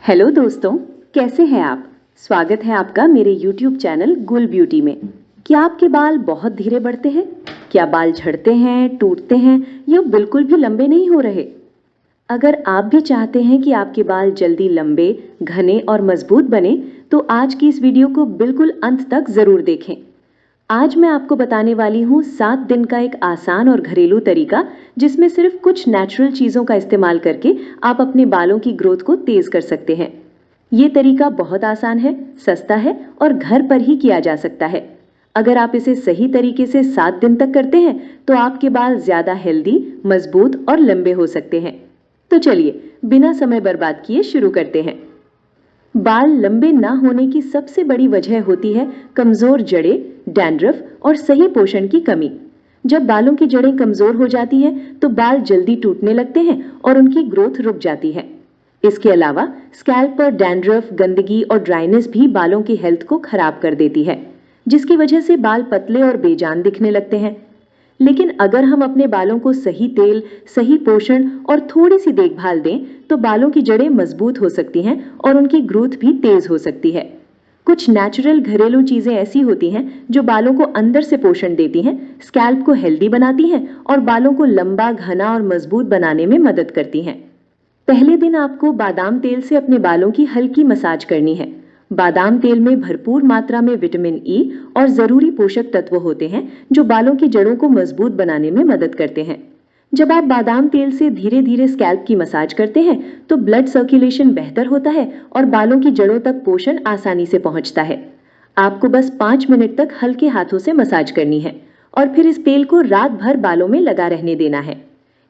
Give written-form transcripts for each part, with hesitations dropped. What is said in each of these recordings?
Hello दोस्तों, कैसे हैं आप। स्वागत है आपका मेरे YouTube चैनल गुल ब्यूटी में। क्या आपके बाल बहुत धीरे बढ़ते हैं? क्या बाल झड़ते हैं, टूटते हैं या बिल्कुल भी लंबे नहीं हो रहे? अगर आप भी चाहते हैं कि आपके बाल जल्दी लंबे, घने और मजबूत बने, तो आज की इस वीडियो को बिल्कुल अंत तक जरूर देखें। आज मैं आपको बताने वाली हूँ 7 दिन का एक आसान और घरेलू तरीका, जिसमें सिर्फ कुछ नेचुरल चीज़ों का इस्तेमाल करके आप अपने बालों की ग्रोथ को तेज कर सकते हैं। ये तरीका बहुत आसान है, सस्ता है और घर पर ही किया जा सकता है। अगर आप इसे सही तरीके से 7 दिन तक करते हैं तो आपके बाल ज्यादा हेल्दी, मजबूत और लंबे हो सकते हैं। तो चलिए बिना समय बर्बाद किए शुरू करते हैं। बाल लंबे ना होने की सबसे बड़ी वजह होती है कमजोर जड़ें, डैंड्रफ और सही पोषण की कमी। जब बालों की जड़ें कमजोर हो जाती हैं तो बाल जल्दी टूटने लगते हैं और उनकी ग्रोथ रुक जाती है। इसके अलावा स्कैल्प पर डैंड्रफ, गंदगी और ड्राइनेस भी बालों की हेल्थ को खराब कर देती है, जिसकी वजह से बाल पतले और बेजान दिखने लगते हैं। लेकिन अगर हम अपने बालों को सही तेल, सही पोषण और थोड़ी सी देखभाल दें तो बालों की जड़ें मजबूत हो सकती हैं और उनकी ग्रोथ भी तेज हो सकती है। कुछ नेचुरल घरेलू चीजें ऐसी होती हैं जो बालों को अंदर से पोषण देती हैं, स्कैल्प को हेल्दी बनाती हैं और बालों को लंबा, घना और मजबूत बनाने में मदद करती हैं। पहले दिन आपको बादाम तेल से अपने बालों की हल्की मसाज करनी है। बादाम तेल में भरपूर मात्रा में विटामिन ई और जरूरी पोषक तत्व होते हैं जो बालों की जड़ों को मजबूत बनाने में मदद करते हैं। जब आप बादाम तेल से धीरे धीरे स्कैल्प की मसाज करते हैं तो ब्लड सर्कुलेशन बेहतर होता है और बालों की जड़ों तक पोषण आसानी से पहुंचता है। आपको बस 5 मिनट तक हल्के हाथों से मसाज करनी है और फिर इस तेल को रात भर बालों में लगा रहने देना है।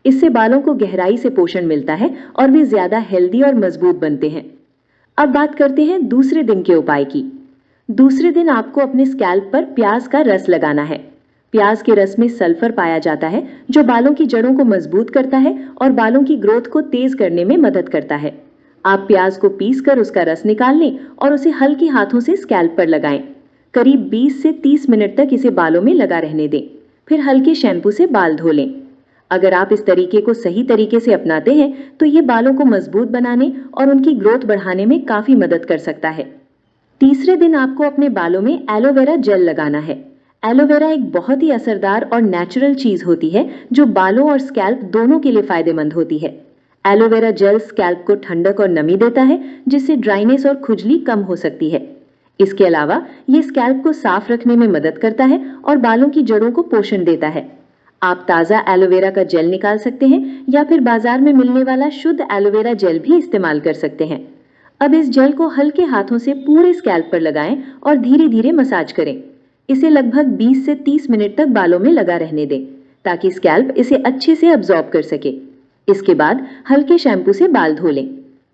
इससे बालों को गहराई से पोषण मिलता है और वे ज्यादा हेल्दी और मजबूत बनते हैं। अब बात करते हैं दूसरे दिन के उपाय की। दूसरे दिन आपको अपने स्कैल्प पर प्याज का रस लगाना है। प्याज के रस में सल्फर पाया जाता है जो बालों की जड़ों को मजबूत करता है और बालों की ग्रोथ को तेज करने में मदद करता है। आप प्याज को पीसकर उसका रस निकाल लें और उसे हल्के हाथों से स्कैल्प पर लगाएं। करीब 20 से 30 मिनट तक इसे बालों में लगा रहने दें। फिर हल्के शैम्पू से बाल धो लें। अगर आप इस तरीके को सही तरीके से अपनाते हैं तो ये बालों को मजबूत बनाने और उनकी ग्रोथ बढ़ाने में काफी मदद कर सकता है। तीसरे दिन आपको अपने बालों में एलोवेरा जेल लगाना है। एलोवेरा एक बहुत ही असरदार और नेचुरल चीज होती है जो बालों और स्कैल्प दोनों के लिए फायदेमंद होती है। एलोवेरा जेल स्कैल्प को ठंडक और नमी देता है, जिससे ड्राइनेस और खुजली कम हो सकती है। इसके अलावा ये स्कैल्प को साफ रखने में मदद करता है और बालों की जड़ों को पोषण देता है। आप ताज़ा एलोवेरा का जेल निकाल सकते हैं या फिर बाजार में मिलने वाला शुद्ध एलोवेरा जेल भी इस्तेमाल कर सकते हैं। अब इस जेल को हल्के हाथों से पूरे स्कैल्प पर लगाएं और धीरे धीरे मसाज करें। इसे लगभग 20 से 30 मिनट तक बालों में लगा रहने दें ताकि स्कैल्प इसे अच्छे से अब्जॉर्ब कर सके। इसके बाद हल्के शैम्पू से बाल धो लें।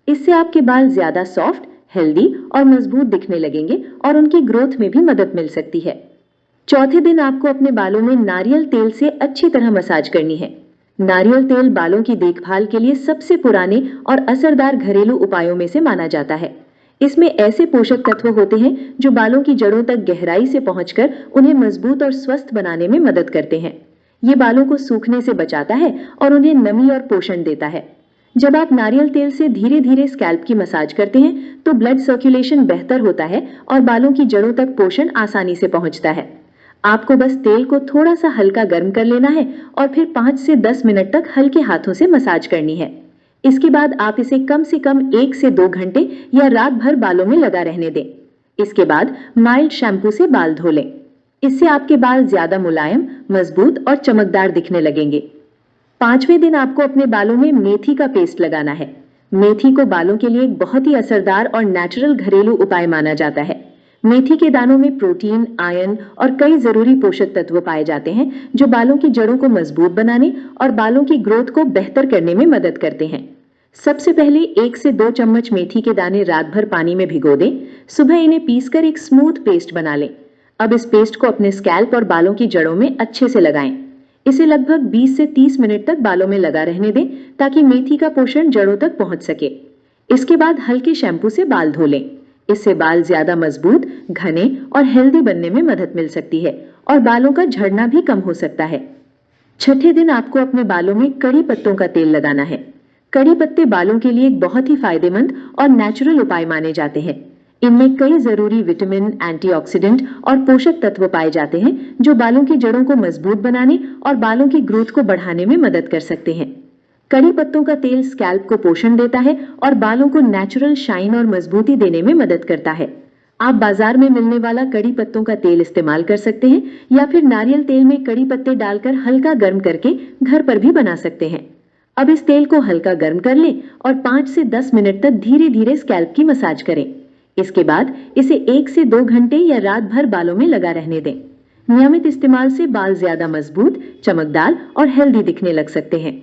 इससे आपके बाल ज्यादा सॉफ्ट, हेल्दी और मजबूत दिखने लगेंगे और उनकी ग्रोथ में भी मदद मिल सकती है। चौथे दिन आपको अपने बालों में नारियल तेल से अच्छी तरह मसाज करनी है। नारियल तेल बालों की देखभाल के लिए सबसे पुराने और असरदार घरेलू उपायों में से माना जाता है। इसमें ऐसे पोषक तत्व होते हैं जो बालों की जड़ों तक गहराई से पहुंचकर उन्हें मजबूत और स्वस्थ बनाने में मदद करते हैं। ये बालों को सूखने से बचाता है और उन्हें नमी और पोषण देता है। जब आप नारियल तेल से धीरे धीरे स्कैल्प की मसाज करते हैं तो ब्लड सर्कुलेशन बेहतर होता है और बालों की जड़ों तक पोषण आसानी से पहुंचता है। आपको बस तेल को थोड़ा सा हल्का गर्म कर लेना है और फिर 5 से 10 मिनट तक हल्के हाथों से मसाज करनी है। इसके बाद आप इसे कम से कम 1 से 2 घंटे या रात भर बालों में लगा रहने दें। इसके बाद माइल्ड शैम्पू से बाल धो लें। इससे आपके बाल ज्यादा मुलायम, मजबूत और चमकदार दिखने लगेंगे। 5वें दिन आपको अपने बालों में मेथी का पेस्ट लगाना है। मेथी को बालों के लिए एक बहुत ही असरदार और नेचुरल घरेलू उपाय माना जाता है। मेथी के दानों में प्रोटीन, आयरन और कई जरूरी पोषक तत्व पाए जाते हैं जो बालों की जड़ों को मजबूत बनाने और बालों की ग्रोथ को बेहतर करने में मदद करते हैं। सबसे पहले 1 से 2 चम्मच मेथी के दाने रात भर पानी में भिगो दें। सुबह इन्हें पीसकर एक स्मूथ पेस्ट बना लें। अब इस पेस्ट को अपने स्कैल्प और बालों की जड़ों में अच्छे से लगाएं। इसे लगभग 20 से 30 मिनट तक बालों में लगा रहने दें ताकि मेथी का पोषण जड़ों तक पहुंच सके। इसके बाद हल्के शैम्पू से बाल धो लें। इससे बाल ज्यादा मजबूत, घने और हेल्दी बनने में मदद मिल सकती है और बालों का झड़ना भी कम हो सकता है। छठे दिन आपको अपने बालों में कड़ी पत्तों का तेल लगाना है। कड़ी पत्ते बालों के लिए एक बहुत ही फायदेमंद और नेचुरल उपाय माने जाते हैं। इनमें कई जरूरी विटामिन, एंटीऑक्सीडेंट और पोषक तत्व पाए जाते हैं जो बालों की जड़ों को मजबूत बनाने और बालों की ग्रोथ को बढ़ाने में मदद कर सकते हैं। कड़ी पत्तों का तेल स्कैल्प को पोषण देता है और बालों को नेचुरल शाइन और मजबूती देने में मदद करता है। आप बाजार में मिलने वाला कड़ी पत्तों का तेल इस्तेमाल कर सकते हैं या फिर नारियल तेल में कड़ी पत्ते डालकर हल्का गर्म करके घर पर भी बना सकते हैं। अब इस तेल को हल्का गर्म कर लें और 5 से 10 मिनट तक धीरे धीरे स्कैल्प की मसाज करें। इसके बाद इसे 1 से 2 घंटे या रात भर बालों में लगा रहने दें। नियमित इस्तेमाल से बाल ज्यादा मजबूत, चमकदार और हेल्दी दिखने लग सकते हैं।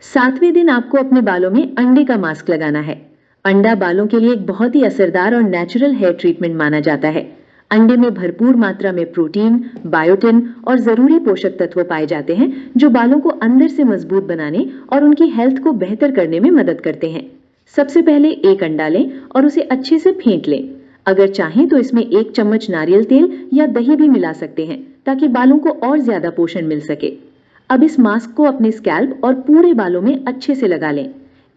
7वें दिन आपको अपने बालों में अंडे का मास्क लगाना है। अंडा बालों के लिए एक बहुत ही असरदार और नेचुरल हेयर ट्रीटमेंट माना जाता है। अंडे में भरपूर मात्रा में प्रोटीन, बायोटिन और जरूरी पोषक तत्व पाए जाते हैं जो बालों को अंदर से मजबूत बनाने और उनकी हेल्थ को बेहतर करने में मदद करते हैं। सबसे पहले एक अंडा लें और उसे अच्छे से फेंट लें। अगर चाहें तो इसमें 1 चम्मच नारियल तेल या दही भी मिला सकते हैं ताकि बालों को और ज्यादा पोषण मिल सके। अब इस मास्क को अपने स्कैल्प और पूरे बालों में अच्छे से लगा लें।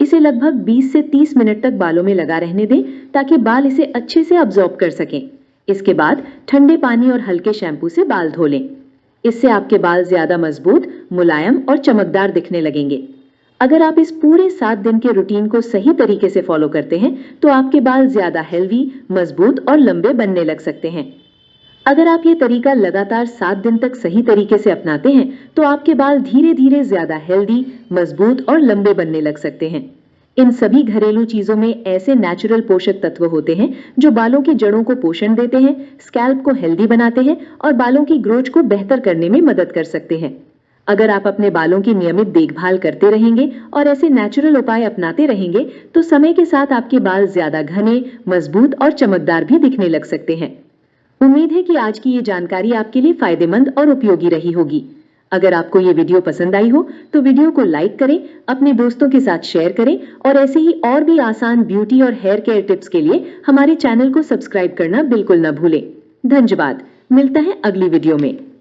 इसे लगभग 20 से 30 मिनट तक बालों में लगा रहने दें ताकि बाल इसे अच्छे से अब्जॉर्ब कर सकें। इसके बाद ठंडे पानी और हल्के शैम्पू से बाल धो लें। इससे आपके बाल ज्यादा मजबूत, मुलायम और चमकदार दिखने लगेंगे। अगर आप इस पूरे 7 दिन के रूटीन को सही तरीके से फॉलो करते हैं तो आपके बाल ज्यादा हेल्दी, मजबूत और लंबे बनने लग सकते हैं। अगर आप ये तरीका लगातार 7 दिन तक सही तरीके से अपनाते हैं तो आपके बाल धीरे धीरे ज्यादा हेल्दी, मजबूत और लंबे बनने लग सकते हैं। इन सभी घरेलू चीजों में ऐसे नेचुरल पोषक तत्व होते हैं जो बालों की जड़ों को पोषण देते हैं, स्कैल्प को हेल्दी बनाते हैं और बालों की ग्रोथ को बेहतर करने में मदद कर सकते हैं। अगर आप अपने बालों की नियमित देखभाल करते रहेंगे और ऐसे नेचुरल उपाय अपनाते रहेंगे तो समय के साथ आपके बाल ज्यादा घने, मजबूत और चमकदार भी दिखने लग सकते हैं। उम्मीद है कि आज की ये जानकारी आपके लिए फायदेमंद और उपयोगी रही होगी। अगर आपको ये वीडियो पसंद आई हो तो वीडियो को लाइक करें, अपने दोस्तों के साथ शेयर करें और ऐसे ही और भी आसान ब्यूटी और हेयर केयर टिप्स के लिए हमारे चैनल को सब्सक्राइब करना बिल्कुल न भूलें। धन्यवाद। मिलता है अगली वीडियो में।